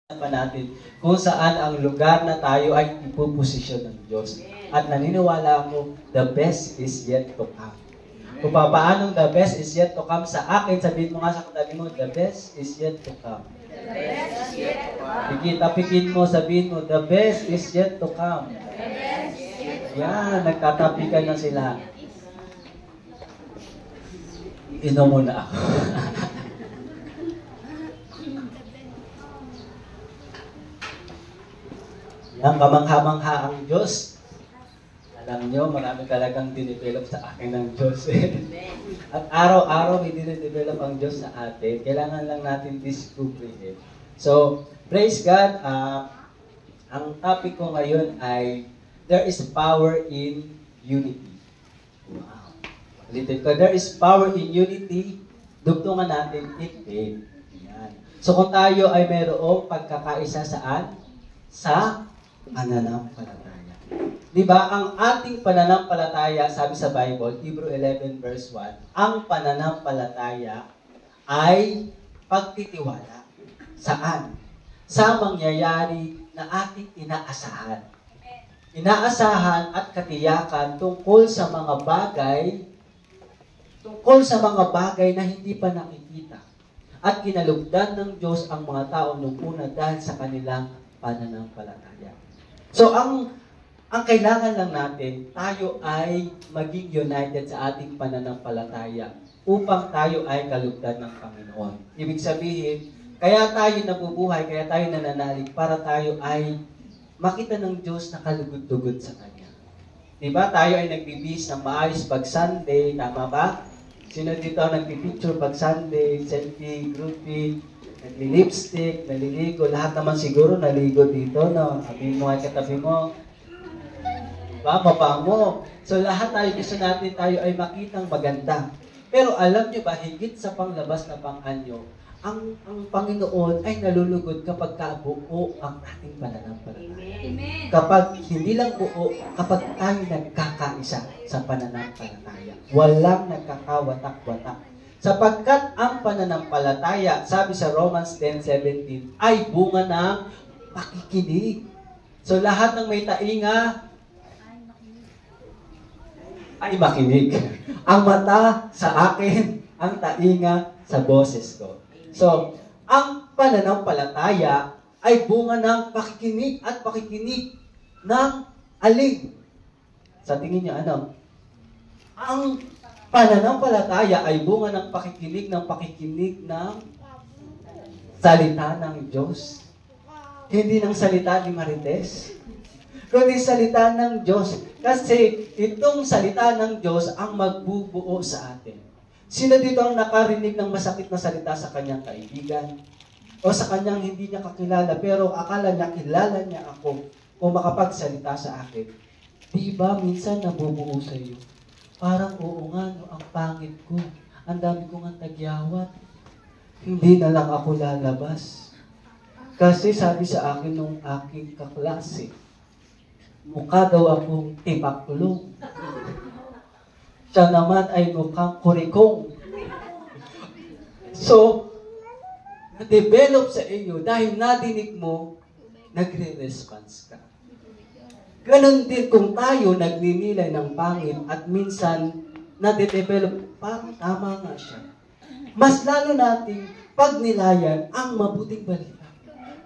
pa natin kung saan ang lugar na tayo ay ipuposisyon ng Diyos. At naniniwala ako, the best is yet to come. Kung paanong the best is yet to come sa akin, sabihin mo nga sa katabi mo, the best is yet to come. The best is yet to come. Tapikin mo, sabihin mo, the best is yet to come. The best is yet to come. Yan, nagtatapikan na sila. Inom muna ako. Yan, kamangha-mangha ang Diyos. Alam nyo, marami talagang dinevelop sa akin ng Diyos. At araw-araw may dinevelop ang Diyos sa atin. Kailangan lang natin discovery. So, praise God. Ang topic ko ngayon ay there is power in unity. Wow. Ulitin ko, there is power in unity. Dugtungan natin it. Yan. So, kung tayo ay mayroong pagkakaisa saan? Sa pananampalataya. Diba, ang ating pananampalataya, sabi sa Bible, Hebrew 11 verse 1, ang pananampalataya ay pagtitiwala. Saan? Sa mangyayari na ating inaasahan. Inaasahan at katiyakan tungkol sa mga bagay na hindi pa nakikita. At kinalugdan ng Diyos ang mga tao nung una dahil sa kanilang pananampalataya. So, ang kailangan lang natin, tayo ay maging united sa ating pananampalataya upang tayo ay kalugdan ng Panginoon. Ibig sabihin, kaya tayo nabubuhay, kaya tayo nananalig para tayo ay makita ng Diyos na kalugod-dugod sa Kanya. Diba? Tayo ay nagbibis ng maayos pag Sunday, tama ba? Sino dito ang nagpipicture pag Sunday, selfie, groupie, nagli-lipstick, naliligo, lahat naman siguro naligo dito, no? Sabihin mo ay katabi mo, mabango. So lahat tayo gusto natin tayo ay makitang maganda. Pero alam nyo ba, higit sa panglabas na pang-anyo, ang Panginoon ay nalulugod kapag buo ang ating pananampalataya. Amen. Kapag hindi lang buo, kapag tayo nagkakaisa sa pananampalataya. Walang nagkakawatak-watak. Sapagkat ang pananampalataya, sabi sa Romans 10:17, ay bunga ng pakikinig. So lahat ng may tainga ay makinig. Ang mata sa akin, ang tainga sa boses ko. So, ang pananampalataya ay bunga ng pakikinig at pakikinig ng alin? Sa tingin niyo ano? Ang pananampalataya ay bunga ng pakikinig ng salita ng Diyos. Hindi ng salita ni Marites, kundi salita ng Diyos. Kasi itong salita ng Diyos ang magbubuo sa atin. Sino dito ang nakarinig ng masakit na salita sa kanyang kaibigan? O sa kanyang hindi niya kakilala, pero akala niya kilala niya ako kung makapagsalita sa akin? Diba minsan nabubuo sa iyo? Parang oo nga, no, ang pangit ko. Ang dami kong ang tagyawat. Hindi na lang ako lalabas. Kasi sabi sa akin nung aking kaklase, mukha daw akong tipaklong. Siya naman ay mukhang kurikong. So, na-develop sa iyo dahil nadinig mo, nagre-response ka. Ganon din kung tayo nagninilay ng pangit at minsan na-develop, parang tama nga siya. Mas lalo nating pagnilayan ang mabuting balita.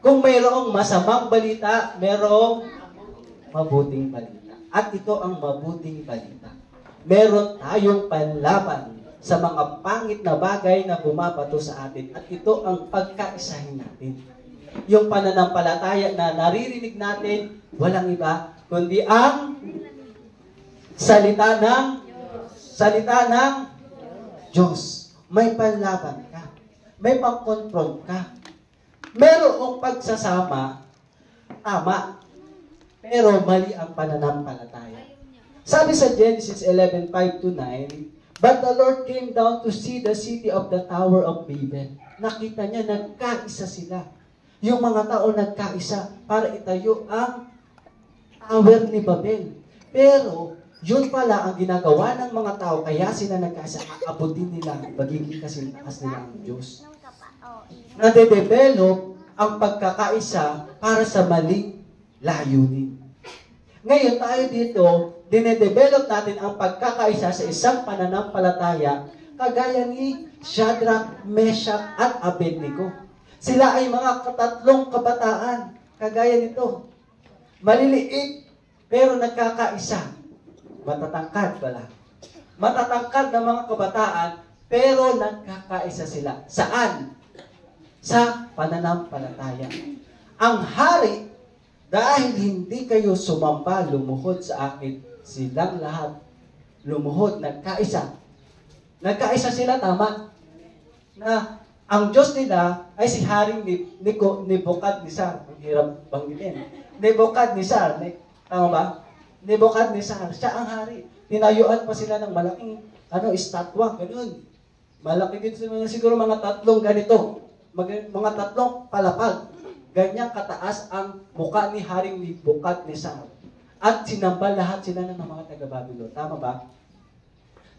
Kung mayroong masamang balita, mayroong mabuting balita. At ito ang mabuting balita. Meron tayong panlaban sa mga pangit na bagay na bumabato sa atin. At ito ang pagkaisahin natin. Yung pananampalataya na naririnig natin, walang iba, kundi ang salita ng Diyos. May panlaban ka. May pang-confront ka. Merong pagsasama, tama. Pero mali ang pananampalataya. Sabi sa Genesis 11:5-9, but the Lord came down to see the city of the Tower of Babel. Nakita niya, nagkaisa sila. Yung mga tao nagkaisa para itayo ang Tower ni Babel. Pero, yun pala ang ginagawa ng mga tao, kaya sila nagkaisa, aabutin nila, magiging kasintakas nila ang Diyos. Nade-develop ang pagkakaisa para sa maling layunin. Ngayon tayo dito, dinedevelop natin ang pagkakaisa sa isang pananampalataya kagaya ni Shadrach, Meshach, at Abednego. Sila ay mga tatlong kabataan, kagaya nito. Maliliit, pero nagkakaisa. Matatangkad pala. Matatangkad na mga kabataan, pero nagkakaisa sila. Saan? Sa pananampalataya. Ang hari, dahil hindi kayo sumamba, lumuhod sa akin, silang lahat lumuhod, nagkaisa. Nagkaisa sila, tama? Na ang Diyos nila ay si Haring Nebukadnezar. Ang hirap banggitin. Nebukadnezar. Tama ba? Nebukadnezar. Siya ang hari. Tinayuan pa sila ng malaking estatwa. Ganun. Malaki din siguro mga tatlong ganito. Mga tatlong palapag. Ganyang kataas ang mukha ni Haring Nebukadnezar. At sinamba lahat sila ng mga taga-Babylon. Tama ba?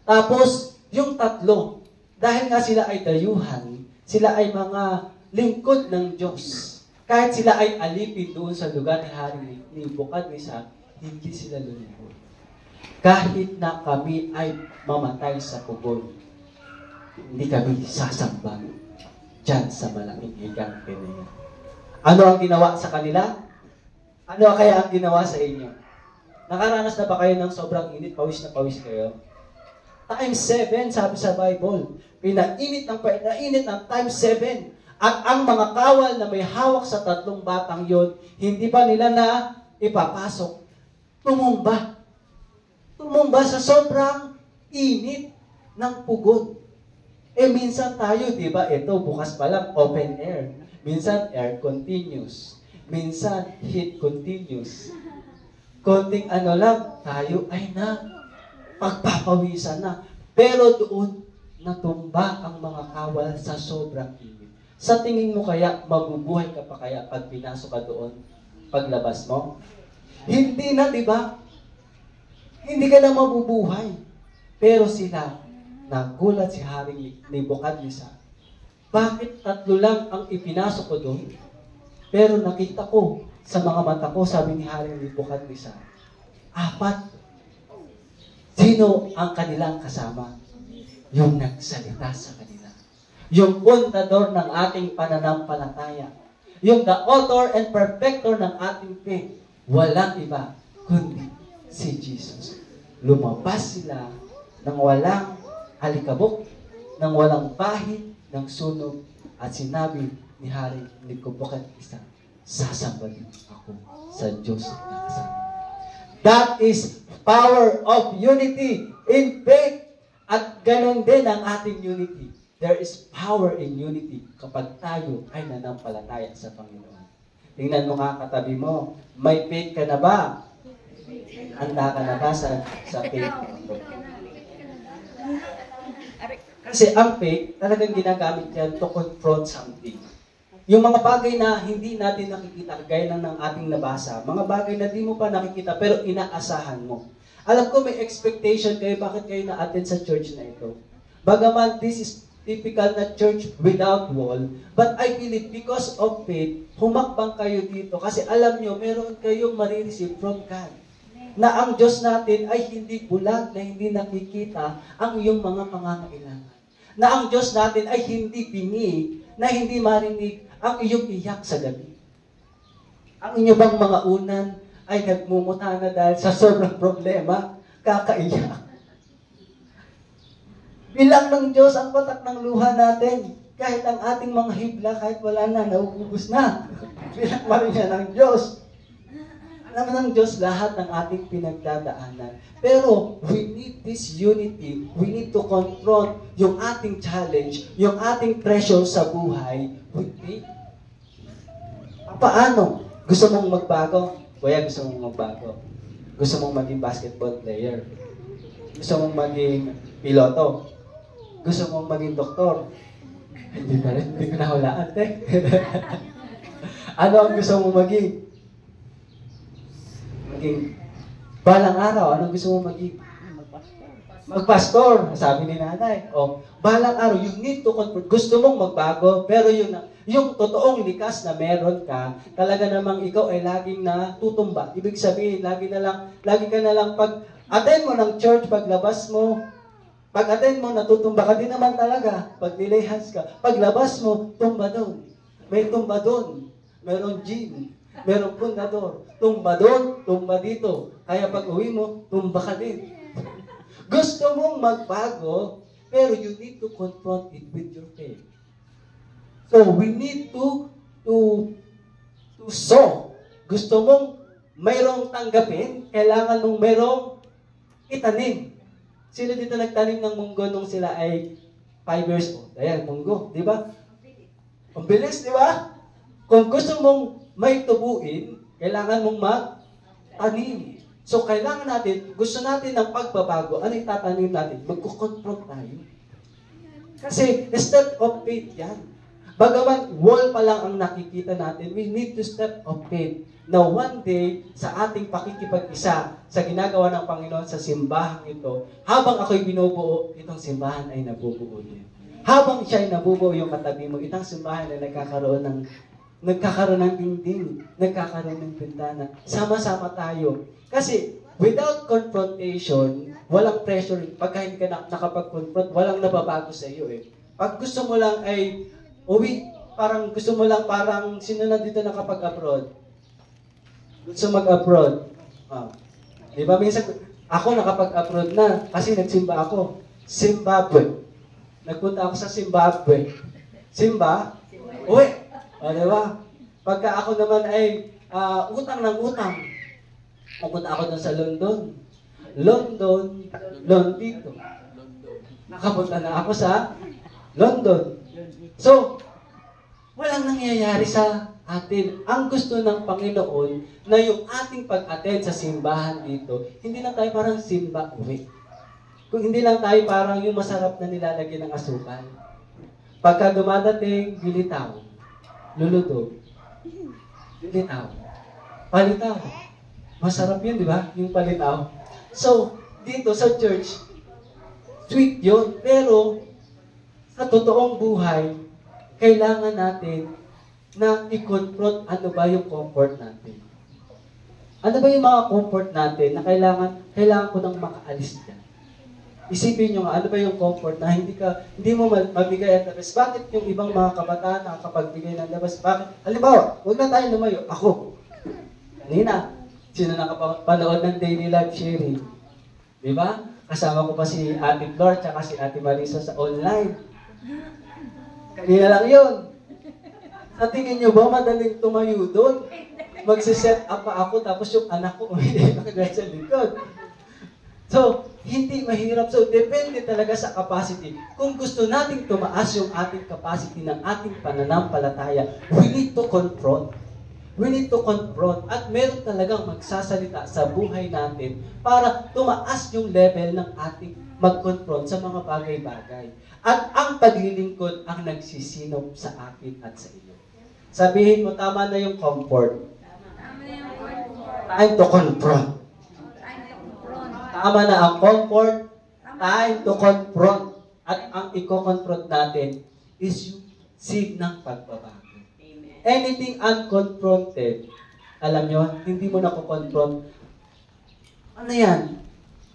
Tapos, yung tatlo, dahil nga sila ay dayuhan, sila ay mga lingkod ng Diyos. Kahit sila ay alipin doon sa lugar ni Haring Nebukadnezar, hindi sila lulubog. Kahit na kami ay mamatay sa pugon, hindi kami sasamba dyan sa malaking higante na yan. Ano ang ginawa sa kanila? Ano kaya ang ginawa sa inyo? Nakaranas na ba kayo ng sobrang init? Pawis na pawis kayo? Times 7, sabi sa Bible. Pinainit ng times 7. At ang mga kawal na may hawak sa tatlong batang yon, hindi pa nila na ipapasok. Tumumba. Tumumba sa sobrang init ng pugon. Minsan tayo, di ba, ito bukas pa lang, open air. Minsan air continuous. Minsan heat continuous. Konting lang, tayo ay pagpapawisan na. Pero doon, natumba ang mga kawal sa sobrang init. Sa tingin mo kaya, mabubuhay ka pa kaya pag pinasok ka doon, paglabas mo? Hindi na, di ba? Hindi ka na mabubuhay. Pero sila, nagulat si Haring Nebukadnezar. Bakit tatlo lang ang ipinasok ko doon? Pero nakita ko sa mga mata ko, sabi ni Haring Nebukadnezar, 4. Sino ang kanilang kasama? Yung nagsalita sa kanila. Yung puntador ng ating pananampalataya. Yung the author and perfecter ng ating faith. Walang iba, kundi si Jesus. Lumabas sila ng walang alikabok, ng walang bahid, ng sunog, at sinabi ni Haring Nebukadnezar, sasambahin ako sa Diyos na kasama. That is power of unity in faith. At ganun din ang ating unity. There is power in unity kapag tayo ay nanampalataya sa Panginoon. Tingnan mo nga katabi mo, may faith ka na ba? Handa ka na ba sa faith? Kasi ang faith, talagang ginagamit yan to confront something. Yung mga bagay na hindi natin nakikita, gaya ng ating nabasa, mga bagay na di mo pa nakikita, pero inaasahan mo. Alam ko may expectation kayo, bakit kayo na-attend sa church na ito. Bagaman, this is typical na church without wall, but I believe because of faith, humakbang kayo dito, kasi alam nyo, meron kayong marireceive from God. Na ang Diyos natin ay hindi bulag, na hindi nakikita ang iyong mga pangangailangan. Na ang Diyos natin ay hindi bingi, na hindi marinig ang iyong iyak sa gabi. Ang inyo bang mga unan ay nagmumuta na dahil sa sobrang problema, kakaiyak. Bilang ng Diyos ang patak ng luha natin. Kahit ang ating mga hibla, kahit wala na, nauubos na. Bilang pa rin yan ng Diyos. Alam ng Diyos lahat ng ating pinagdadaanan. Pero we need this unity. We need to confront yung ating challenge, yung ating pressure sa buhay with faith. Paano? Gusto mong magbago? Kuya, gusto mong magbago? Gusto mong maging basketball player? Gusto mong maging piloto? Gusto mong maging doktor? Hindi pa rin, hindi ko nahulaan, Ano ang gusto mong maging? Balang araw, anong gusto mong maging? Magpastor, sabi ni nanay. Balang araw, you need to confront. Gusto mong magbago, pero Yung totoong likas na meron ka, talaga namang ikaw ay laging natutumba. Ibig sabihin, lagi ka na lang pag-attend mo ng church, paglabas mo, pag-attend mo, natutumba ka din naman talaga. Pag nilay hands ka, paglabas mo, tumba doon. May tumba doon. Merong gym. Merong pundador. Tumba doon, tumba dito. Kaya pag uwi mo, tumba ka din. Gusto mong magbago, pero you need to confront it with your faith. So, we need to sow. Gusto mong mayroong tanggapin, kailangan mong mayroong itanim. Sino dito nagtanim ng munggo nung sila ay 5 years old? Ayan, munggo, di ba? Ang bilis, di ba? Kung gusto mong may tubuin, kailangan mong mag-tanim. So, kailangan natin, gusto natin ng pagbabago, ano yung tatanim natin? Magkukonfront tayo. Kasi, step of faith yan. Bagaman wall pa lang ang nakikita natin, we need to step of faith. Na one day, sa ating pakikipag-isa, sa ginagawa ng Panginoon sa simbahang ito, habang ako'y binubuo, itong simbahan ay nabubuo din. Habang siya ay nabubuo yung katabi mo, itong simbahan ay nagkakaroon ng dingding, nagkakaroon ng bintana. Sama-sama tayo. Kasi, without confrontation, walang pressure. Pagka hindi ka nakapag-confront, walang nababago sa iyo eh. Pag gusto mo lang ay parang sino na dito nakapag-abroad? Gusto mag-abroad. Di ba? Minsan, ako nakapag-abroad na kasi nagsimba ako. Zimbabwe. Nagpunta ako sa Zimbabwe. Simba? Uwi. Di ba? Pagka ako naman ay utang ng utang. Pupunta ako doon sa London dito. Nakapunta na ako sa London. So, walang nangyayari sa atin. Ang gusto ng Panginoon na yung ating pag-attend sa simbahan dito, hindi lang tayo parang simba uwi. Kung hindi lang tayo parang yung masarap na nilalagyan ng asukal. Pagka dumadating, bilitaw. Luluto. Bilitaw. Palitaw. Masarap yun, di ba? Yung palitaw. So, dito sa church, sweet yun. Pero, sa totoong buhay, kailangan natin na i-confront ano ba yung comfort natin. Ano ba yung mga comfort natin na kailangan ko nang makaalis dyan. Isipin nyo nga, ano ba yung comfort na hindi mo mabigay ang labas. Bakit yung ibang mga kabataan nakapagbigay ng labas? Bakit? Halimbawa, huwag na tayo lumayo. Ako. Kanina, sino nakapanood ng daily live sharing? Diba? Kasama ko pa si Ate Flor at si Ate Marisa sa online. Kanina lang yun. Sa tingin nyo ba madaling tumayo doon? Magsiset up pa ako tapos yung anak ko sa likod. So, hindi mahirap. So, depende talaga sa capacity. Kung gusto nating tumaas yung ating capacity ng ating pananampalataya, we need to confront. We need to confront. At meron talagang magsasalita sa buhay natin para tumaas yung level ng ating mag-confront sa mga bagay-bagay. At ang paglilingkod ang nagsisinop sa akin at sa iyo. Sabihin mo, tama na yung comfort. Time to confront. Tama na ang comfort. Time to confront. At ang i-confront natin is yung seed ng pagbabago. Anything unconfronted, alam nyo, hindi mo na-confront. Ano yan?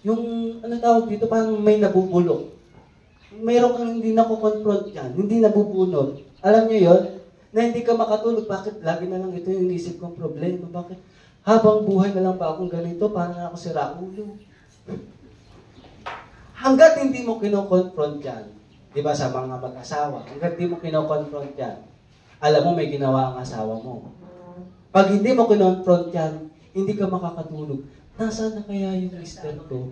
Yung, ano tawag dito, parang may nabubulok. Mayroon kang hindi na-confront yan, hindi nabubunot. Alam nyo yon na hindi ka makatulog. Bakit lagi na lang ito yung inisip kong problema? Bakit habang buhay na lang ba akong ganito? Parang ako sira ulo. Hanggat hindi mo kino-confront yan, di ba sa mga mag-asawa, hanggat hindi mo kino-confront yan, alam mo may ginawa ang asawa mo. Pag hindi mo kino-confront yan, hindi ka makakatulog. Nasaan na kaya yung mister ko?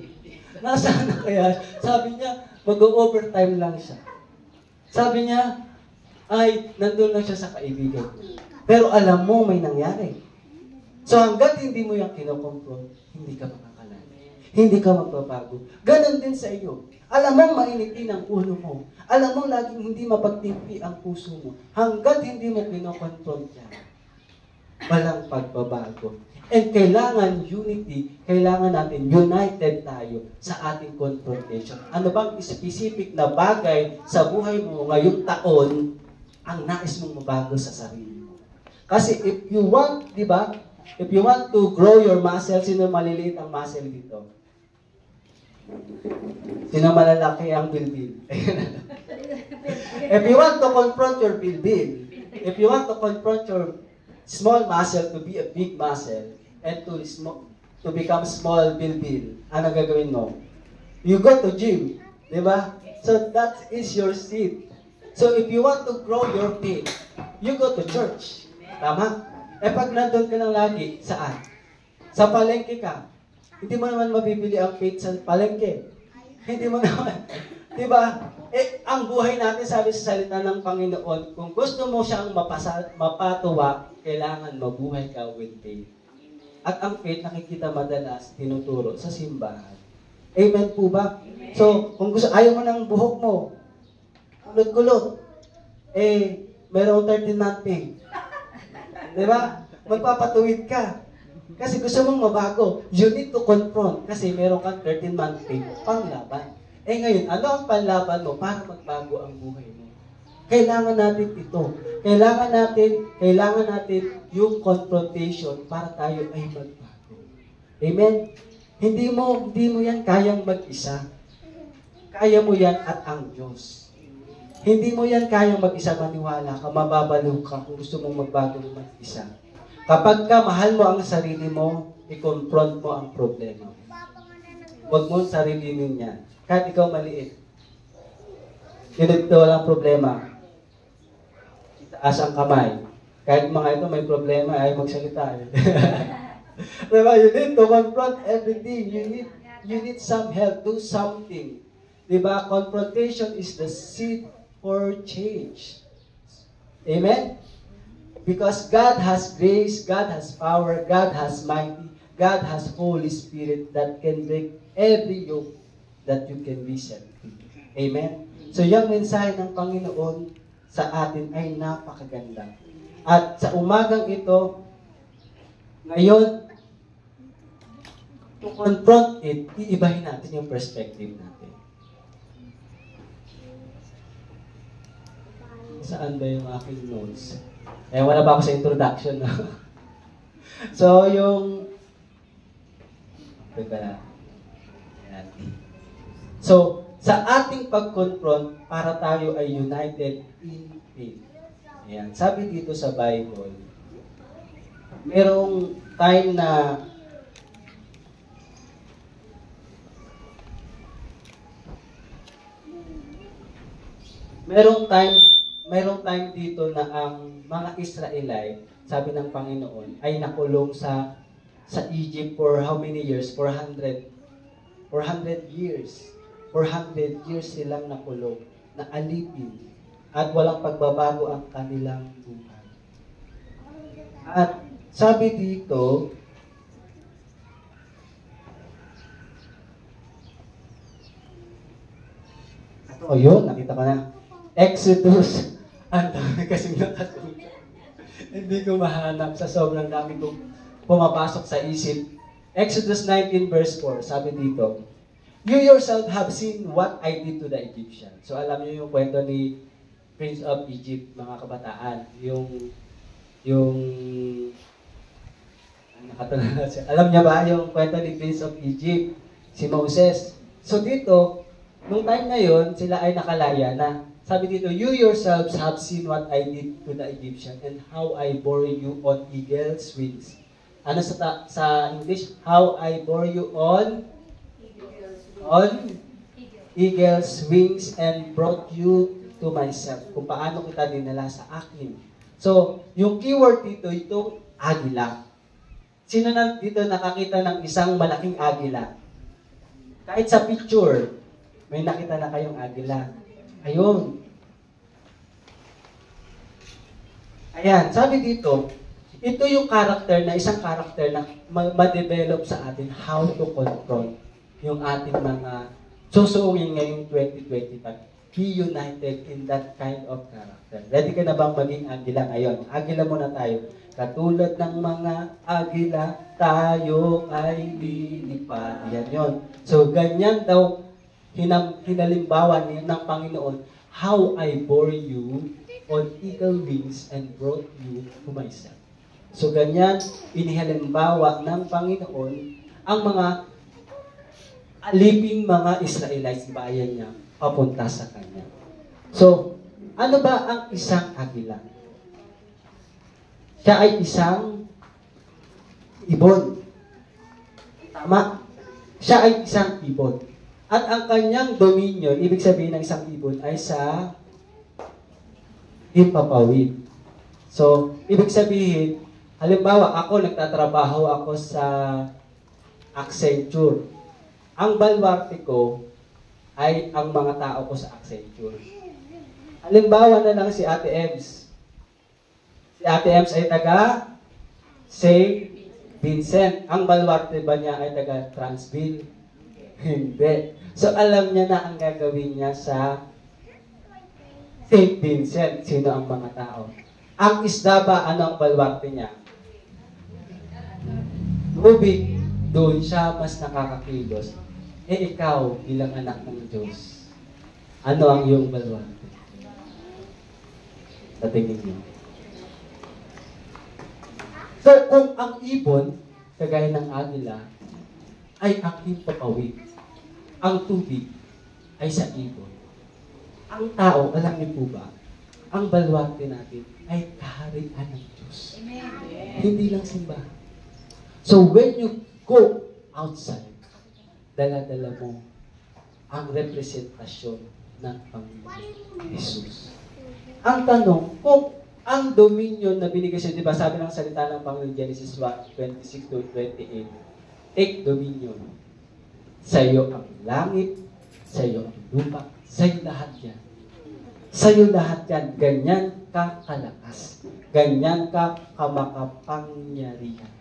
Nasaan na kaya? Sabi niya, mag-overtime lang siya. Sabi niya, ay, nandun lang siya sa kaibigan ko. Pero alam mo, may nangyari. So hanggat hindi mo yung kino-confront, hindi ka makakalan. Hindi ka magbabago. Ganon din sa iyo. Alam mo, mainitin ang ulo mo. Alam mo, laging hindi mapagtimpi ang puso mo. Hanggat hindi mo kino-confront yan, walang pagbabago. And kailangan unity, kailangan natin united tayo sa ating confrontation. Ano bang specific na bagay sa buhay mo ngayong taon ang nais mong mabago sa sarili mo. Kasi if you want, di ba? If you want to grow your muscle, sino maliliit ang muscle dito? Sino malalaki ang bilbil? If you want to confront your bilbil, if you want to confront your small muscle to be a big muscle, and to become small bilbil, ano gagawin mo? You go to gym, di ba? So that is your seed. So if you want to grow your faith, you go to church. Tama? Eh pag nandun ka lang lagi, saan? Sa palengke ka. Hindi mo naman mabibili ang faith sa palengke. Hindi mo naman. Di ba? Eh, ang buhay natin, sabi sa salita ng Panginoon, kung gusto mo siyang mapatuwa, kailangan mabuhay ka with faith. At ang faith, nakikita madalas, tinuturo sa simbahan. Amen po ba? Amen. So, kung gusto, ayaw mo ng buhok mo, kulot-kulot, eh, mayroong 13-month pay. Di ba? Magpapatuwid ka. Kasi gusto mong mabago. You need to confront. Kasi meron kang 13-month pay panglaban. Eh ngayon, ano ang panlaban mo para magbago ang buhay mo? Kailangan natin ito. Kailangan natin yung confrontation para tayo ay magbago. Amen? Hindi mo yan kayang mag-isa. Kaya mo yan at ang Diyos. Hindi mo yan kayang mag-isa, maniwala ka, mababaliw ka kung gusto mong magbago ng mag-isa. Kapag ka mahal mo ang sarili mo, i-confront mo ang problema. Huwag mo sarilinin yan. Kahit ikaw maliit. Ito walang problema. Itaas ang kamay. Kahit mga ito may problema, ay magsalita. Diba? You need to confront everything. You need some help. Do something. Diba? Confrontation is the seed for change. Amen? Because God has grace, God has power, God has mighty, God has Holy Spirit that can break every yoke that you can be set free. Amen? So, yung mensahe ng Panginoon sa atin ay napakaganda. At sa umagang ito, ngayon, to confront it, iibahin natin yung perspective natin. Saan ba yung aking notes? Eh, wala pa ako sa introduction. No? So, yung... So, sa ating pag-confront, para tayo ay united in faith. Ayan. Sabi dito sa Bible, merong time na merong time dito na ang mga Israelite, sabi ng Panginoon, ay nakulong sa Egypt for how many years? 400 years. 400 years silang nakulong, na alipin, at walang pagbabago ang kanilang buhay. At sabi dito, yun, nakita ko na. Exodus. Ang dami kasing nakasulat. Hindi ko mahanap sa sobrang dami kong pumapasok sa isip. Exodus 19 verse 4, sabi dito, "You yourself have seen what I did to the Egyptians." So alam niyo yung kwento ni Prince of Egypt, mga kabataan. Alam niya ba yung kwento ni Prince of Egypt, si Moses? So dito, nung time na yun, sila ay nakalaya na. Sabi dito, "You yourselves have seen what I did to the Egyptians and how I bore you on eagle's wings." Ano sa English? "How I bore you on eagle's wings and brought you to myself." Kung paano kita dinala sa akin. So, yung keyword dito, itong agila. Sino na dito nakakita ng isang malaking agila? Kahit sa picture, may nakita na kayong agila. Ayun. Ayan, sabi dito, ito yung isang character na ma-develop sa atin how to confront yung ating mga susuungin ngayong 2025. Be united in that kind of character. Ready ka na bang maging agila ngayon? Agila muna tayo. Katulad ng mga agila, tayo ay lilipad. Yan yun. So, ganyan daw hinalimbawa ng Panginoon, how I bore you on eagle wings and brought you to myself. So ganyan, inihalimbawa ng Panginoon ang mga aliping mga Israelites, bayan niya, papunta sa Kanya. So, ano ba ang isang agila? Siya ay isang ibon. Tama? Siya ay isang ibon. At ang kanyang dominion, ibig sabihin ng isang ibon, ay sa himpapawid. So, ibig sabihin, halimbawa, ako nagtatrabaho ako sa Accenture. Ang baluarte ko ay ang mga tao ko sa Accenture. Halimbawa na lang si Ate Ems. Si Ate Ems ay taga St. Vincent. Ang baluarte ba niya ay taga Transville? Hindi. So, alam niya na ang gagawin niya sa St. Vincent. Sino ang mga tao? Ang isda ba, ano ang baluarte niya? Tubig. Doon siya mas nakakakilos. Eh, ikaw, bilang anak ng Diyos, ano ang iyong baluarte? Sa tingin niyo. So, kung ang ibon, kagaya ng agila, ay ang himpapawid, ang tubig ay sa ibon. Ang tao, alam niyo po ba, ang baluarte natin ay kaharian ng Diyos. Amen. Hindi lang simbahan. So, when you go outside, dala-dala mo ang representasyon ng Panginoon Jesus. Ang tanong, kung ang dominion na binigay siya, di ba sabi ng salita ng Panginoon Genesis 1:26-28, take dominion. Sa iyo ang langit, sa iyo ang lupa, sa iyo lahat yan. Sa iyo lahat yan. Ganyan ka kalakas. Ganyan ka kamakapangyarihan.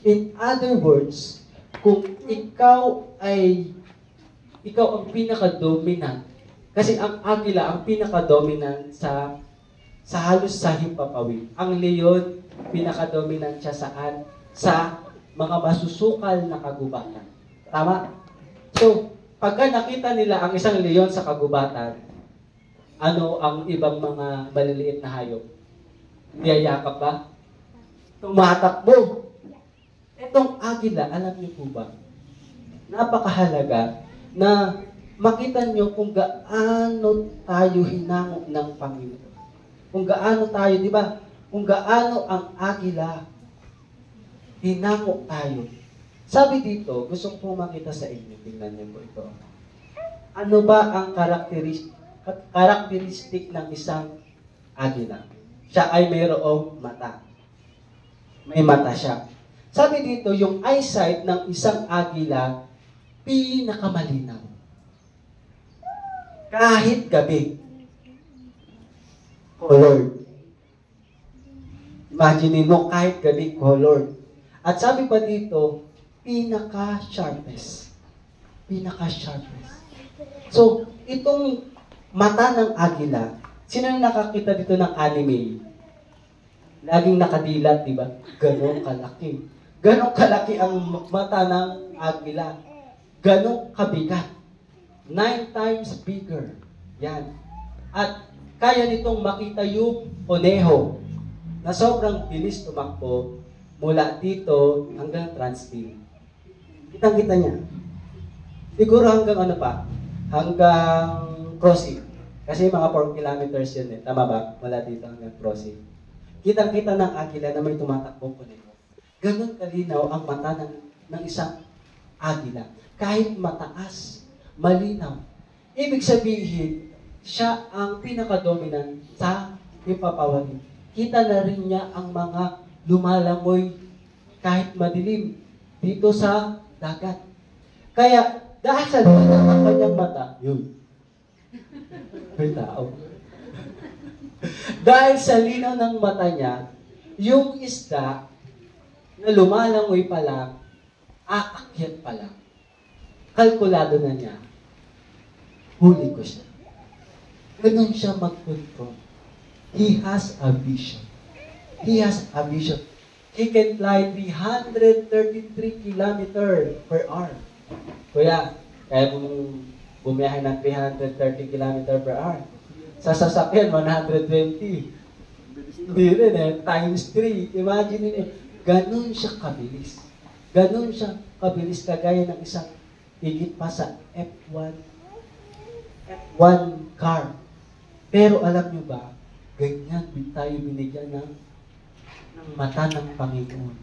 In other words, kung ikaw ang pinaka-dominant, kasi ang agila ang pinaka-dominant sa halos sa himpapawid. Ang leon, pinaka-dominant siya saan? Sa mga masusukal na kagubatan. Tama? So, pagka nakita nila ang isang leon sa kagubatan, ano ang ibang mga maliliit na hayop? Niyayakap ba? Tumatakbo. Itong agila, alam niyo po ba, napakahalaga na makita niyo kung gaano tayo hinango ng Panginoon. Kung gaano tayo, di ba? Kung gaano ang agila, hinango tayo. Sabi dito, gusto ko makita sa inyo, tingnan niyo po ito. Ano ba ang karakteristik ng isang agila? Siya ay mayroong mata. May mata siya. Sabi dito, yung eyesight ng isang agila, pinakamalinaw. Kahit gabi. Colored. Imagine mo, kahit gabi, colored. At sabi pa dito, pinaka-sharpest. Pinaka-sharpest. So, itong mata ng agila, sino na nakakita dito ng anime? Laging nakadilat, di ba? Ganon kalaki. Ganon kalaki ang mata ng agila. Ganon kabigat. 9 times bigger. Yan. At kaya nitong makita yung koneho na sobrang bilis tumakbo mula dito hanggang Transville. Kitang-kita niya. Siguro hanggang ano pa? Hanggang crossing. Kasi mga 4 kilometers yun eh. Tama ba? Mula dito hanggang crossing. Kitang-kita ng agila na may tumatakbong koneho. Ganon kalinaw ang mata ng isang agila. Kahit mataas, malinaw. Ibig sabihin, siya ang pinaka-dominant sa himpapawid. Kita na rin niya ang mga lumalamoy kahit madilim dito sa dagat. Kaya, dahil sa linaw ng kanyang mata, yun. May tao. Dahil sa linaw ng mata niya, yung isda na lumalangoy pa lang, aakyat pa lang. Kalkulado na niya, huli ko siya. Ganun siya mag-control. He has a vision. He has a vision. He can fly 333 km per hour. Kuya, kaya mong bumiyahe ng 330 km per hour. Sa sasakyan, 120. Hindi rin eh, times 3. Imagine nyo eh, ganun siya kabilis. Ganun siya kabilis kagaya ng isang higit pa sa F1 car. Pero alam nyo ba, ganyan tayo binigyan ng mata ng Panginoon.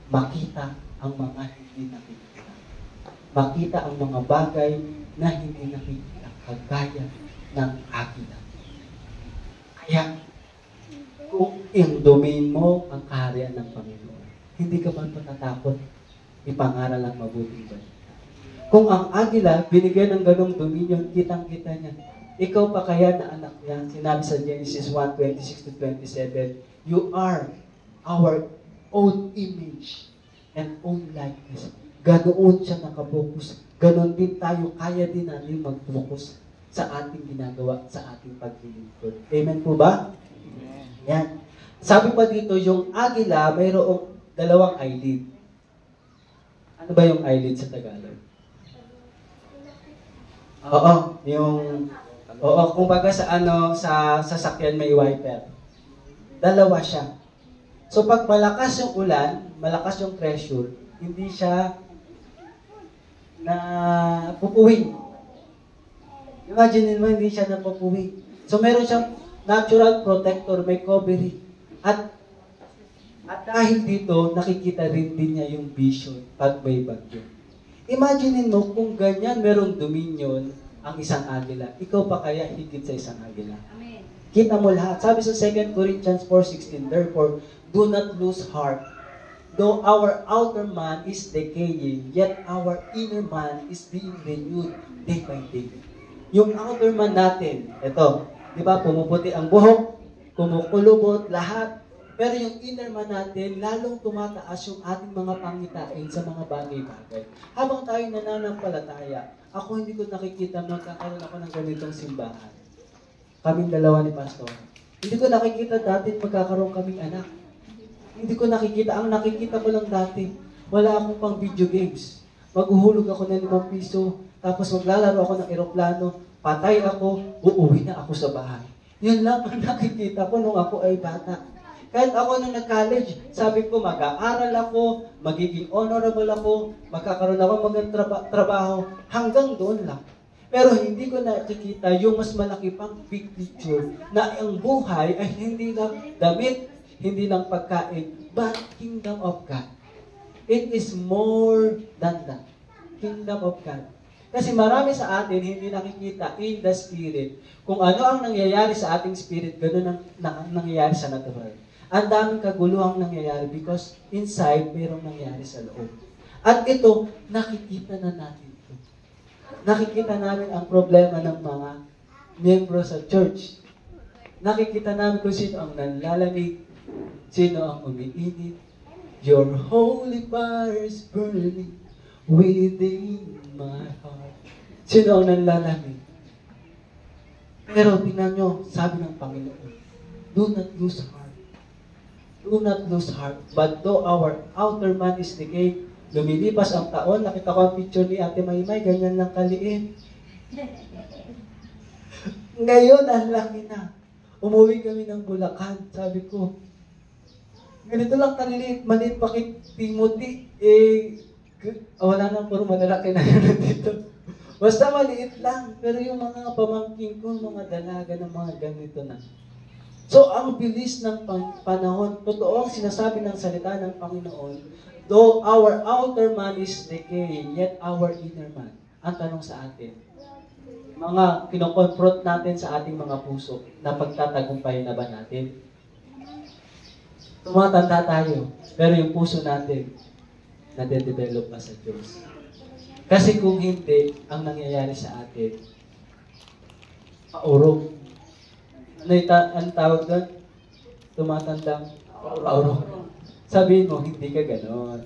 Makita ang mga hindi nakikita. Makita ang mga bagay na hindi nakikita, kagaya ng agila. Kaya, kung indumin mo ang kaharian ng Panginoon, hindi ka ba matatakot ipangaral ang mabuting balita? Kung ang agila, binigyan ng ganong dominion, kitang-kita niya. Ikaw pa kaya na anak niya, sinabi sa Genesis 1:26-27, you are our own image and own likeness. Ganoon siya nakapokus. Ganon din tayo, kaya din natin mag-focus sa ating ginagawa, sa ating paglilingkod. Amen po ba? Yan. Sabi pa dito, yung agila, mayroong dalawang eyelid. Ano ba yung eyelid sa Tagalog? Kumbaga sa sasakyan may wiper. Dalawa siya. So pag malakas yung ulan, malakas yung pressure, hindi siya na pupuwing. Imagine mo, hindi siya napupuwing. So meron siyang natural protector, may covering. At dahil dito, nakikita rin din niya yung vision pag may bagyo. Imagine mo kung ganyan merong dominion ang isang agila. Ikaw pa kaya higit sa isang agila? Amen. Kita mo lahat. Sabi sa 2 Corinthians 4:16, therefore, do not lose heart. Though our outer man is decaying, yet our inner man is being renewed day by day. Yung outer man natin, ito, di ba, pumuputi ang buhok, kumukulubot, lahat. Pero yung inner man natin, lalong tumataas yung ating mga pangitain sa mga bagay-bagay. Habang tayo nananampalataya, ako hindi ko nakikita magkakaroon ako ng ganitong simbahan. Kaming dalawa ni Pastor. Hindi ko nakikita dati magkakaroon kaming anak. Hindi ko nakikita. Ang nakikita ko lang dati, wala akong pang video games. Maghuhulog ako ng 5 piso, tapos maglalaro ako ng eroplano, patay ako, uuwi na ako sa bahay. Yun lang ang nakikita ko nung ako ay bata. Kahit ako nung nag-college, sabi ko mag-aaral ako, magiging honorable ako, magkakaroon ako magandang trabaho, hanggang doon lang. Pero hindi ko nakikita yung mas malaki pang big picture na ang buhay ay hindi lang damit, hindi lang pagkain, but kingdom of God. It is more than that. Kingdom of God. Kasi marami sa atin hindi nakikita in the spirit kung ano ang nangyayari sa ating spirit, ganoon ang nangyayari sa natural. Ang daming kaguluhang nangyayari because inside mayroong nangyayari sa loob. At ito, nakikita na natin ito. Nakikita namin ang problema ng mga miyembro sa church. Nakikita namin kung sino ang nanlalamig, sino ang umiinit. Your holy fire is burning within my heart. Sino ang nanlalamig? Pero tingnan nyo, sabi ng Panginoon, do not lose heart. Do not lose heart. But though our outer man is decayed, lumilipas ang taon, nakita ko ang picture ni Ate Maymay, ganyan lang kaliit. Ngayon, ang laki na. Umuwi kami ng Bulacan, sabi ko, ganito lang kaliliit, maliit pa kay Timothy, wala nang puro malalaki na yun dito. Basta maliit lang, pero yung mga pamangkin ko, mga dalaga ng mga ganito na. So, ang bilis ng panahon, totoo ang sinasabi ng salita ng Panginoon, though our outer man is decaying, yet our inner man. Ang tanong sa atin, mga kinoconfront natin sa ating mga puso, na pagtatagumpay na ba natin? Tumatanda tayo, pero yung puso natin, nade-develop pa sa Diyos. Kasi kung hindi, ang nangyayari sa atin, paurong. Ano tawag doon? Tumatandang paurong. Sabihin mo, hindi ka ganon.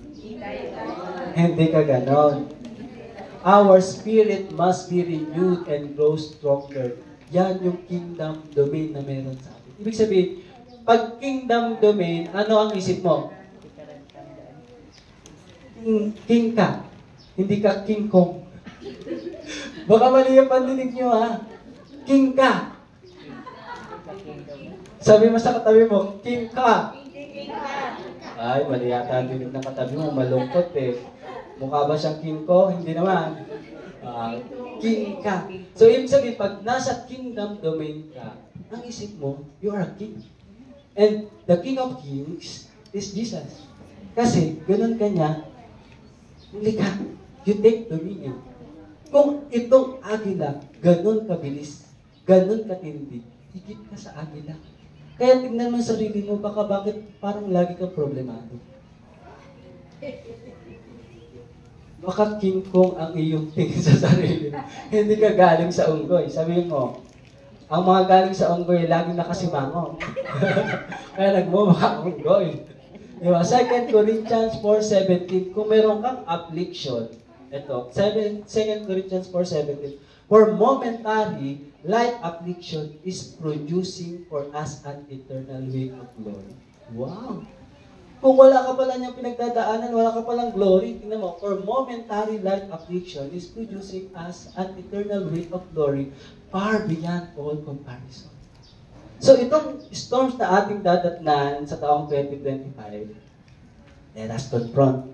Hindi ka ganon. Our spirit must be renewed and grow stronger. Yan yung kingdom domain na meron sa atin. Ibig sabihin, pag kingdom domain, ano ang isip mo? King ka. Hindi ka King Kong. Baka mali yung pandinig nyo, ha? King ka. Sabi mo sa katabi mo, king ka. Ay, mali yata ang dinig ng katabi mo. Malungkot eh. Mukha ba siyang king ko? Hindi naman. King ka. So, ibig sabihin, pag nasa kingdom domain ka, ang isip mo, you are a king. And the King of Kings is Jesus. Kasi, ganun kanya, likha. You take dominion. Kung itong agila, ganun kabilis, ganun katindi, higit ka sa agila. Kaya tignan mo sa sarili mo, baka bakit parang lagi kang problemado. Baka King Kong ang iyong tingin sa sarili mo. Hindi ka galing sa unggoy. Sabihin mo, ang mga galing sa unggoy, laging nakasimangon. Kaya nagmumukha unggoy. Diba? 2 Corinthians 4:17, kung meron kang affliction, ito, 2 Corinthians 4:17, for momentary, light affliction is producing for us an eternal weight of glory. Wow! Kung wala ka pala niyang pinagdadaanan, wala ka palang glory, tingnan mo, for momentary light affliction is producing us an eternal weight of glory far beyond all comparison. So itong storms na ating dadatnan sa taong 2025, let us confront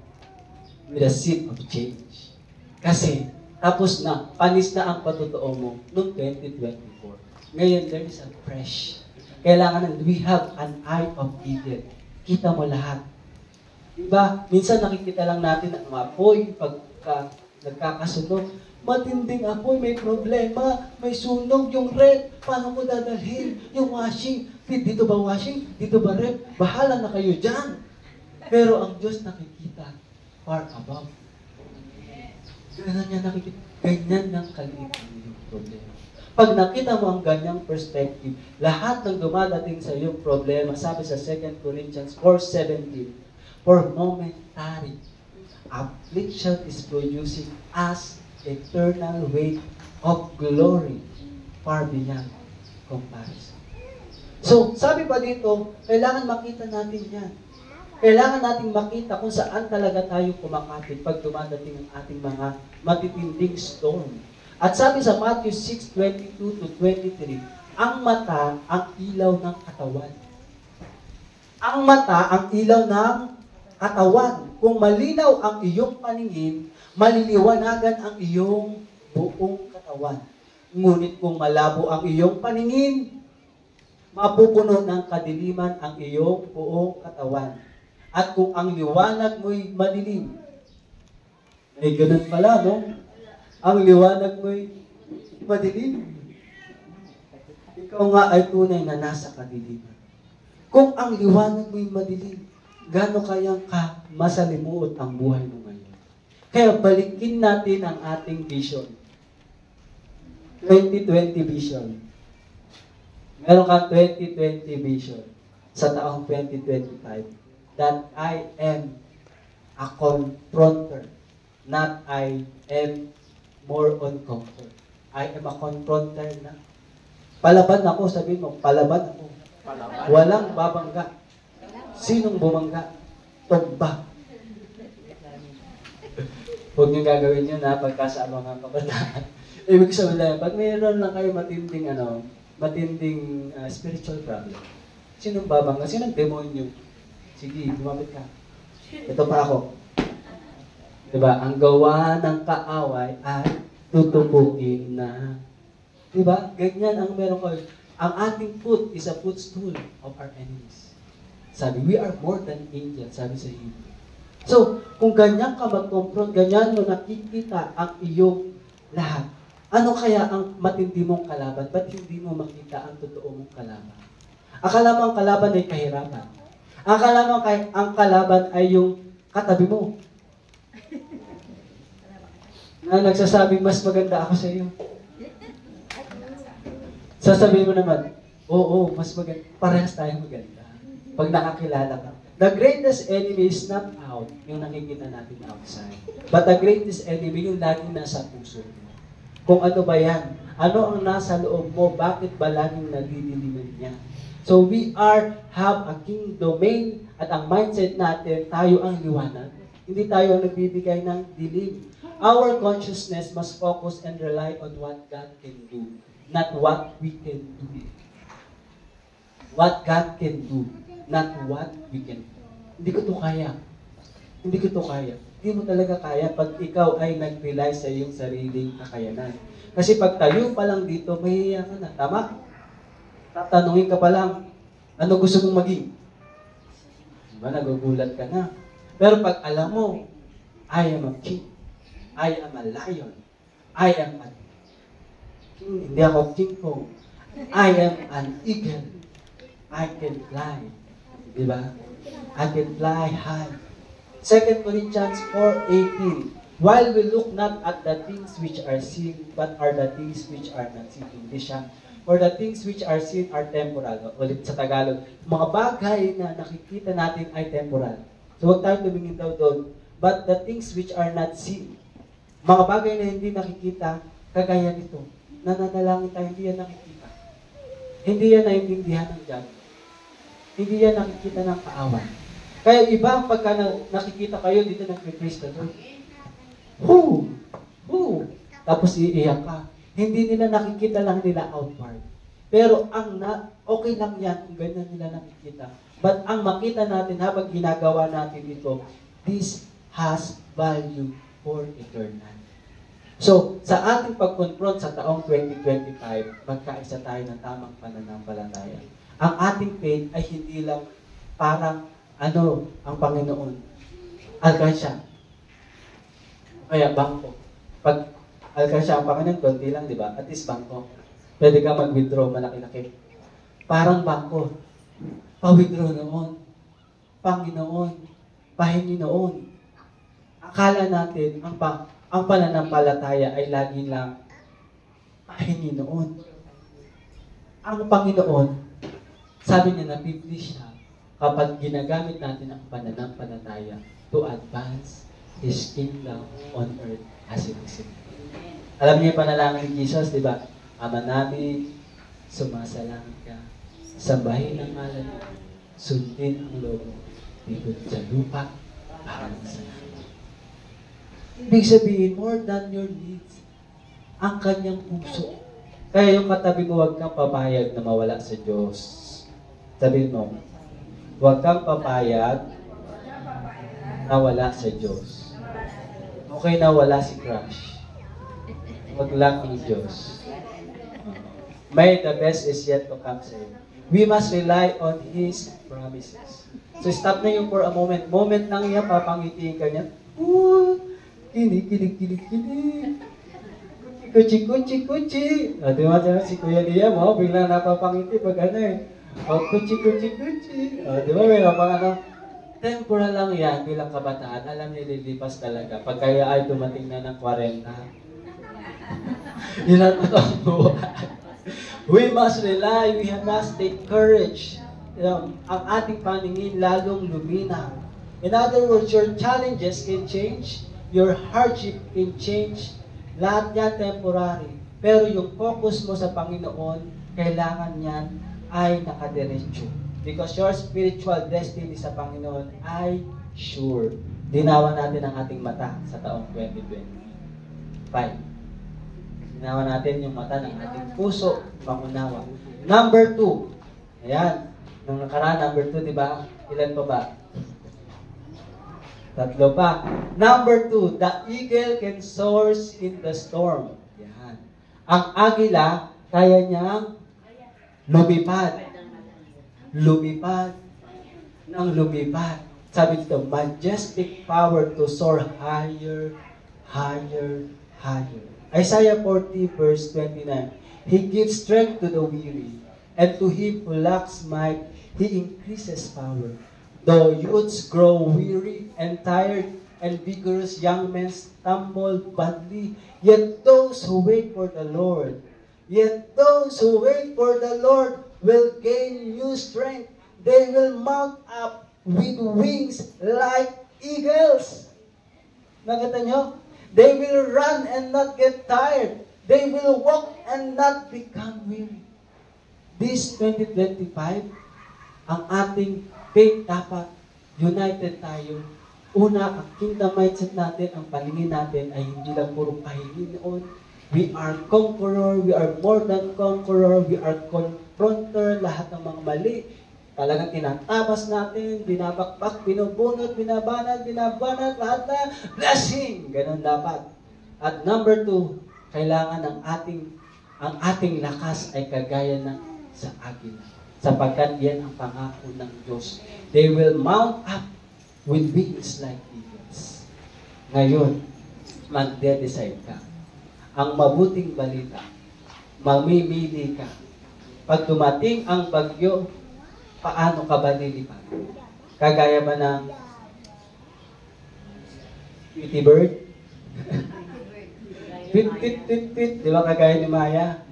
with a seed of change. Kasi tapos na, panis na ang patotoo mo noong 2024. Ngayon, there is a fresh. Kailangan we have an eye of Eden. Kita mo lahat. Diba? Minsan nakikita lang natin ang apoy pagka nagkakasunog. Matinding apoy, may problema, may sunog, yung rep, paano mo dadalhin? Yung washing, dito ba washing? Dito ba rep? Bahala na kayo dyan. Pero ang Diyos nakikita far above. Ganyan niya nakikita. Ganyan ng kaliit ang problema. Pag nakita mo ang ganyang perspective, lahat ng dumadating sa iyong problema, sabi sa 2 Corinthians 4:17, for momentary affliction is producing us eternal weight of glory far beyond comparison. So, sabi pa dito, kailangan makita natin yan. Kailangan nating makita kung saan talaga tayo kumakapit pag dumadating ang ating mga matitinding storm. At sabi sa Matthew 6:22-23, ang mata, ang ilaw ng katawan. Ang mata, ang ilaw ng katawan. Kung malinaw ang iyong paningin, maliliwanagan ang iyong buong katawan. Ngunit kung malabo ang iyong paningin, mapupuno ng kadiliman ang iyong buong katawan. At kung ang liwanag mo'y madilim, ay ganun pala, no? Ang liwanag mo'y madilim. Ikaw nga ay tunay na nasa kadiliman. Kung ang liwanag mo'y madilim, gaano kayang masalimuot ang buhay mo ngayon? Kaya balikin natin ang ating vision. 2020 vision. Meron kang 2020 vision sa taong 2025. That I am a confronter, not I am more on comfort. I am a confronter na. Palaban ako, sabihin mo, palaban ako. Palaban. Walang babangga. Sinong bumangga? Tumba. Huwag niyong gagawin yun na pagkasama ng kabataan. Ibig sabihin, pag mayroon lang kayo matinding spiritual problem, sinong babangga? Sinong demonyo? Sige, lumapit ka. Ito pa ako. Diba? Ang gawa ng kaaway ay tutubuin na. Diba? Ganyan ang meron ko. Ang ating foot is a footstool of our enemies. Sabi, we are more than angels, sabi sa Hebrew. So, kung ganyan ka mag-confront, ganyan mo nakikita ang iyong lahat. Ano kaya ang matindi mong kalaban? Ba't hindi mo makita ang totoo mong kalaban? Akala mo ang kalaban ay kahirapan. Akala mo ang kalaban ay yung katabi mo. Na nagsasabing mas maganda ako sa iyo. Sasabihin mo naman, oo, mas maganda. Parehas tayo maganda. Pag nakakilala ka. The greatest enemy is not out, yung nakikita natin outside. But the greatest enemy, yung laging nasa puso mo. Kung ano ba yan? Ano ang nasa loob mo? Bakit ba laging nadidiliman niya? So we have a king domain at ang mindset natin, tayo ang liwanag. Hindi tayo ang nagbibigay ng dilim. Our consciousness must focus and rely on what God can do, not what we can do. what God can do, not what we can do. Hindi ko to kaya. Hindi ko to kaya. Hindi mo talaga kaya pag ikaw ay nag-rely sa iyong sariling kakayanan. Kasi pag tayo pa lang dito, mahihiya ka na. Tama? Tatanungin ka pa lang, ano gusto mong maging? Diba, nagugulat ka na. Pero pag alam mo, I am a king. I am a lion. I am a king. Hindi ako king kong. I am an eagle. I can fly. Diba? I can fly high. 2 Corinthians 4:18. While we look not at the things which are seen, but are the things which are not seen. Hindi siya. For the things which are seen are temporal. Ulit sa Tagalog, mga bagay na nakikita natin ay temporal. So huwag tayo tumingin daw doon. But the things which are not seen, mga bagay na hindi nakikita, kagaya nito. Nananalangin tayo, hindi yan nakikita. Hindi yan naiintindihan ng Diyos. Hindi yan nakikita ng kaawan. Kaya iba ang pagka nakikita kayo dito nag-praise the Lord. Whoo! Whoo! Tapos iiyak ka. Hindi nila nakikita lang nila outward. Pero okay lang yan kung ganyan nila nakikita. But ang makita natin habang ginagawa natin ito, this has value for eternal. So, sa ating pag-confront sa taong 2025, magkaisa tayo ng tamang pananampalataya. Ang ating faith ay hindi lang parang ang Panginoon. Alkansya. Kaya bangko. Pag alkansya ang Panginoon, konti lang, di ba? At least bangko. Pwede ka mag-withdraw, malaki-laki. Parang bangko. Pa-withdraw noon. Panginoon. Pahingi noon. Akala natin, ang pananampalataya ay lagi lang pahingi noon. Ang Panginoon, sabi niya, napipili siya kapag ginagamit natin ang pananampalataya to advance His kingdom on earth as it is in heaven. Alam niyo yung panalangin ni Jesus, di ba? Ama namin, sumasalangit ka, sambahin ang ngalan mo, sundin ang loob mo, dito sa lupa, para sa langit. Ibig sabihin, more than your needs, ang kanyang puso. Kaya yung katabi mo, huwag kang papayag na mawala sa Diyos. Sabihin mo, huwag kang papayag na wala sa Diyos. Okay na wala si Crush. Wag lang ang Diyos. May the best is yet to come sa iyo. We must rely on His promises. So stop na yung for a moment. Moment lang yan, papangitiin ka niya. Kinig. Kuchi. Di ba si Kuya Liam, biglang napapangiti pag kuchi. Di ba may temporal lang yan bilang kabataan. Alam niya, lilipas talaga. Pag kaya ay dumating na ng 40, yun ang totoong buhay. We must rely, we must take courage. Ang ating paningin lalong luminaw. In other words, your challenges can change, your hardship can change, lahat yan temporary. Pero yung focus mo sa Panginoon, kailangan yan ay nakadiretso. Because your spiritual destiny sa Panginoon ay sure. Dinawan natin ang ating mata sa taong 2025. Dinawan natin yung mata ng ating puso, pangunawa. Number 2. Ayan. Nung nakaraan, number 2, di ba? Ilan pa ba? 3 pa. Number 2, the eagle can soar in the storm. Yan. Ang agila, kaya niyang lumipad. Lumipad. Sabi dito, majestic power to soar higher. Isaiah 40 verse 29. He gives strength to the weary, and to him who lacks might, He increases power. Though youths grow weary and tired, and vigorous young men stumble badly, yet those who wait for the Lord will gain new strength. They will mount up with wings like eagles. Nakita nyo? They will run and not get tired. They will walk and not become weary. This 2025, ang ating faith dapat united tayo. Una, ang kingdom mindset natin, ang paningin natin ay hindi lang puro pahingi noon. We are conqueror, we are more than conqueror, we are confronter, lahat ng mga mali, talagang tinatabas natin, binabakbak, binubunot, binabanat, lahat na blessing. Ganun dapat. At number 2, kailangan ang ating lakas ay kagaya ng sa agila. Sapagkat yan ang pangako ng Diyos. They will mount up with wings like eagles. Ngayon, magde-decide ka. Ang mabuting balita, mamimili ka. Pag dumating ang bagyo, paano ka ba lilipad? Kagaya ba ng Tweety Bird? Tweet. Di ba kagaya ni Maya?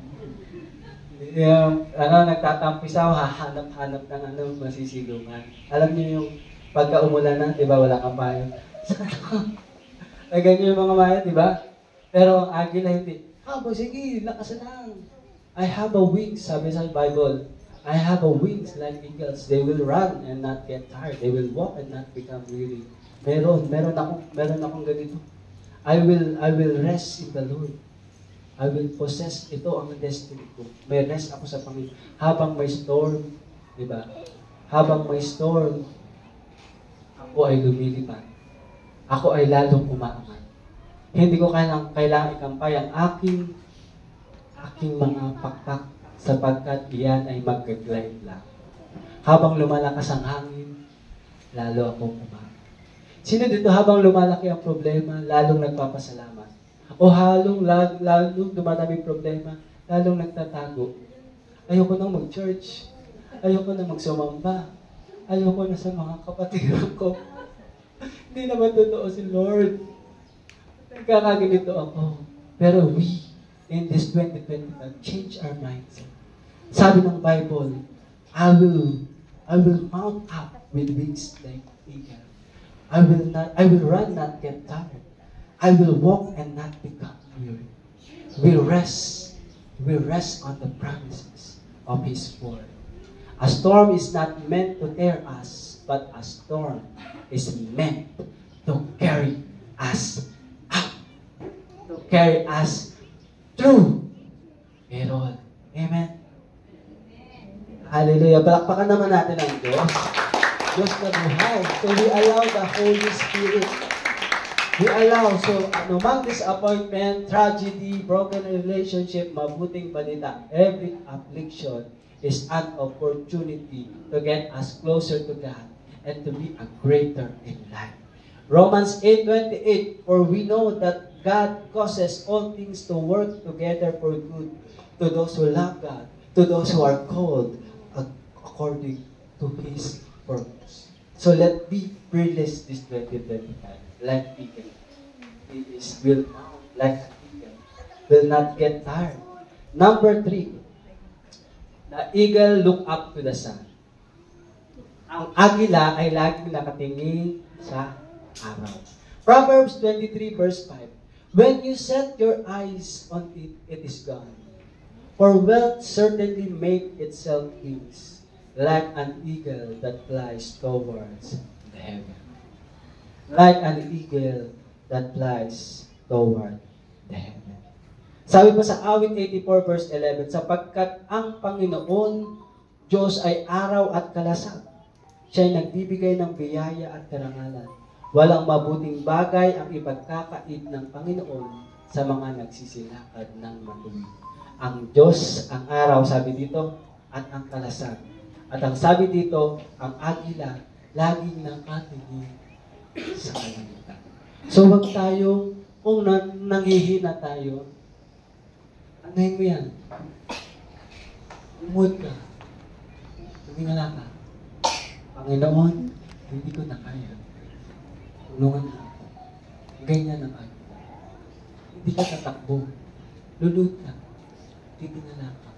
Yung, nagtatampisaw, hahanap-hanap ng masisilungan. Alam niyo yung pagka umulan na, di ba, wala kang payo. Ay, ganyan yung mga Maya, di ba? Pero ang agila hindi. Sige, lakas lang. I have a wings, sabi sa Bible. I have a wings like eagles. They will run and not get tired. They will walk and not become weary. Meron akong ganito. I will rest in the Lord. I will possess. Ito ang destiny ko. May rest ako sa Panginoon. Habang may storm, di ba? Habang may storm, ako ay lumilipad. Ako ay lalong umaangat. Hindi ko kailangan ikampay ang aking mga pakpak sapagkat iyan ay mag-glide lang. Habang lumalakas ang hangin, lalo akong umaangat. Sino dito habang lumalaki ang problema, lalong nagpapasalamat? O lalong dumadami problema, lalong nagtatago? Ayoko nang mag-church. Ayoko nang magsumamba. Ayoko na sa mga kapatiran ko. Hindi naman totoo si Lord. Nagkakaganito ako. Pero we, in this 2025, change our mindset. Sabi ng Bible, I will mount up with wings like eagle. I will run, not get tired. I will walk and not become weary. We rest on the promises of His word. A storm is not meant to tear us, but a storm is meant to carry us up, to carry us through it all. Amen? Hallelujah. Palakpakan naman natin ang Diyos. Diyos na buhay. So we allow the Holy Spirit. We allow, so anumang disappointment, tragedy, broken relationship, mabuting balita, every affliction is an opportunity to get us closer to God and to be a greater in life. Romans 8:28, for we know that God causes all things to work together for good to those who love God, to those who are called according to His purpose. So let be fearless this 2025, like eagle. Will mount like an eagle, will not get tired. Number 3, the eagle look up to the sun. Ang agila ay laging nakatingin sa araw. Proverbs 23 verse 5, when you set your eyes on it, it is gone. For wealth certainly make itself wings, like an eagle that flies towards the heaven. Like an eagle that flies toward the heaven. Sabi pa sa Awit 84 verse 11, sapagkat ang Panginoon Diyos ay araw at kalasag. Siya'y nagbibigay ng biyaya at karangalan. Walang mabuting bagay ang ipagkakait ng Panginoon sa mga nagsisilakad ng matuwid. Ang Diyos, ang araw, sabi dito, at ang kalasag. At ang sabi dito, ang agila, laging nakatingin sa kalangitan. So wag tayo, kung nanghihina tayo, anahin mo yan. Umuot ka. Tumingala ka. Panginoon, hindi ko na kaya. Tulungan na ako. Ganyan ang ako. Hindi ka tatakbo. Lulod ka. Titingala ka.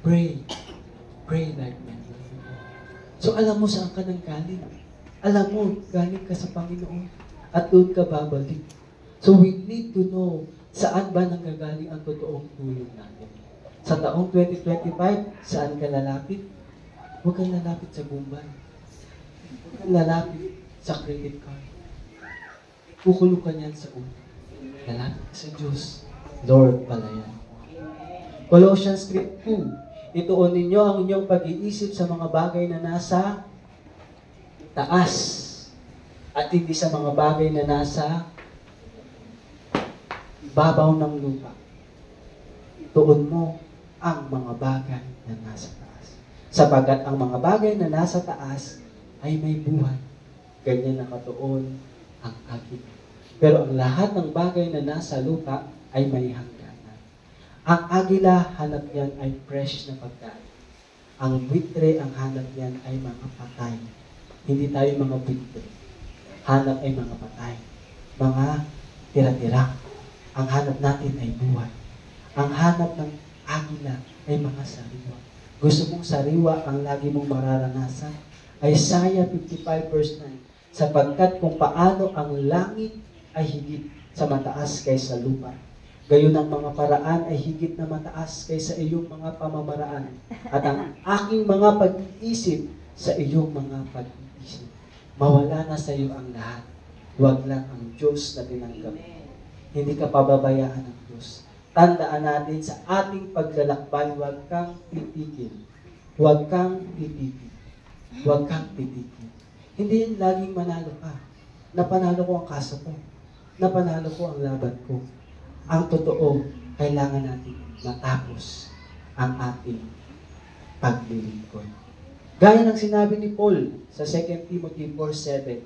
Pray. Pray like never before. So alam mo saan ka nang galing. Alam mo, galing ka sa Panginoon. At doon ka babalik. So we need to know saan ba nanggagaling ang totoong tulong natin. Sa taong 2025, saan ka lalapit? Huwag kang lalapit sa Bombay. Huwag kang lalapit sa credit card. Kukulong ka niyan sa ulo. Lalapit sa Diyos. Lord pala yan. Colossians 3:2, Ituon ninyo ang inyong pag-iisip sa mga bagay na nasa taas at hindi sa mga bagay na nasa babaw ng lupa. Ituon mo ang mga bagay na nasa taas. Sapagat ang mga bagay na nasa taas ay may buhay. Ganyan nakatuon ang agila. Pero ang lahat ng bagay na nasa lupa ay may hangganan. Ang agila, hanap yan ay fresh na pagkain. Ang buitre, ang hanap yan ay mga patay. Hindi tayo mga buitre. Hanap ay mga patay. Mga tira-tira. Ang hanap natin ay buhay. Ang hanap ng agila ay mga sariwa. Gusto mong sariwa ang lagi mong mararanasan? Isaiah 55 verse 9. Sapagkat kung paano ang langit ay higit sa mataas kaysa lupa, gayon ang mga paraan ay higit na mataas kaysa iyong mga pamamaraan, at ang aking mga pag-iisip sa iyong mga pag-iisip. Mawala na sa iyo ang lahat. Huwag lang ang Diyos na tinanggap. Hindi ka pababayaan ng Diyos. Tandaan natin sa ating paglalakbay, huwag kang titigil. Huwag kang titigil. Huwag kang titigil. Hindi yun laging manalo ka. Napanalo ko ang kaso ko. Napanalo ko ang laban ko. Ang totoo, kailangan natin matapos ang ating paglilingkod. Gaya ng sinabi ni Paul sa 2 Timothy 4:7,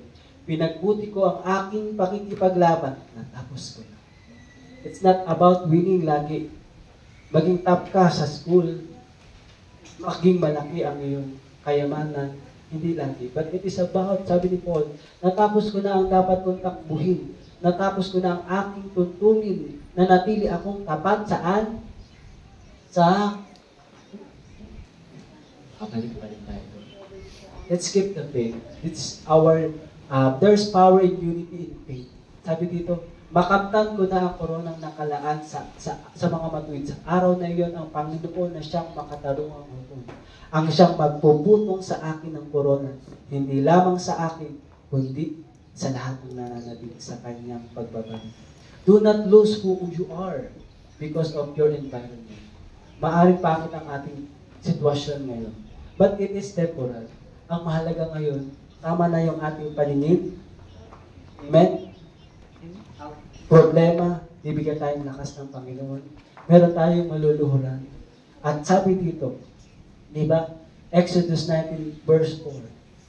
pinagbuti ko ang aking pakikipaglaban, natapos ko na. It's not about winning lagi. Maging top ka sa school, maging malaki ang iyong kayamanan, hindi lagi. But it is about, sabi ni Paul, natapos ko na ang dapat kong takbuhin. Natapos ko na ang aking tuntunin na natili akong tapat saan? Sa balik tayo. Let's skip the faith. It's our, there's power in unity in faith. Sabi dito, makamtan ko na ang koronang nakalaan sa mga matuwid. Sa araw na iyon, ang Panginoon na siyang makatarungang hukon. Ang siyang magpuputong sa akin ng korona. Hindi lamang sa akin, kundi sa lahat ng nananalig sa kanyang pagbabalik. Do not lose who you are because of your environment. Maaring pangit ang ating sitwasyon ngayon. But it is temporal. Ang mahalaga ngayon, tama na yung ating paningin. Amen? Problema, bibigyan tayong lakas ng Panginoon. Meron tayong maluluhuran. At sabi dito, di ba? Exodus 19 verse 4,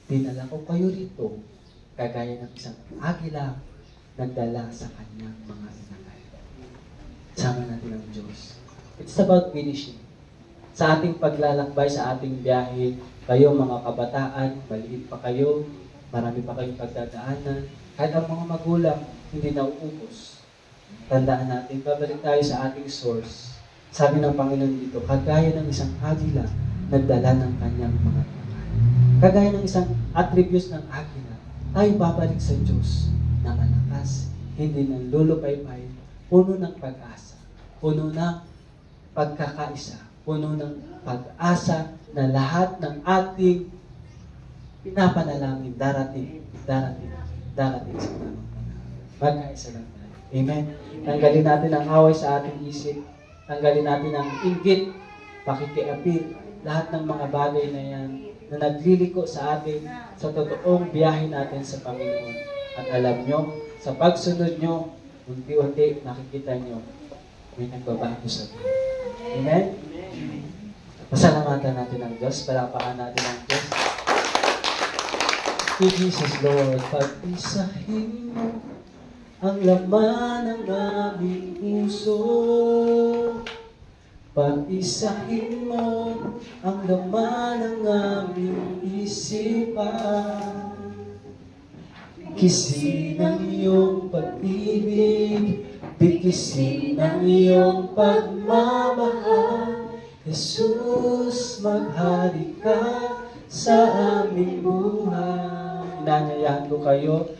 dinala ko kayo rito, kagaya ng isang agila nagdala sa kanyang mga inakay. Sama natin ang Diyos. It's about finishing. Sa ating paglalakbay, sa ating biyahe, kayo mga kabataan, maliit pa kayo, marami pa kayong pagdadaanan, kahit ang mga magulang, hindi nauubos. Tandaan natin, babalik tayo sa ating source. Sabi ng Panginoon dito, kagaya ng isang agila, nagdala ng kanyang mga inakay. Kagaya ng isang attributes ng agila, tayo babalik sa Diyos na malakas, hindi nang lulupaypay, puno ng pag-asa, puno ng pagkakaisa, puno ng pag-asa na lahat ng ating pinapanalangin darating sa tamang panahon. Magkaisa lang tayo. Amen? Tanggalin natin ang away sa ating isip, tanggalin natin ang inggit, pakikiapid, lahat ng mga bagay na yan na nagliliko sa atin sa totoong biyahe natin sa Panginoon. At alam nyo, sa pagsunod nyo, unti-unti nakikita nyo, may nagbabago sa buhay. Amen? Pasalamatan natin ang Diyos, palakpakan natin ang Diyos. To Jesus, Lord, pag-isahin mo ang laman ng aming puso. Pag-isahin mo ang laman ng aming isipan. Bikisin ang iyong pag-ibig, bikisin ang iyong pagmamahal. Jesus, maghari ka sa aming buhay. Inanyayahan ko kayo,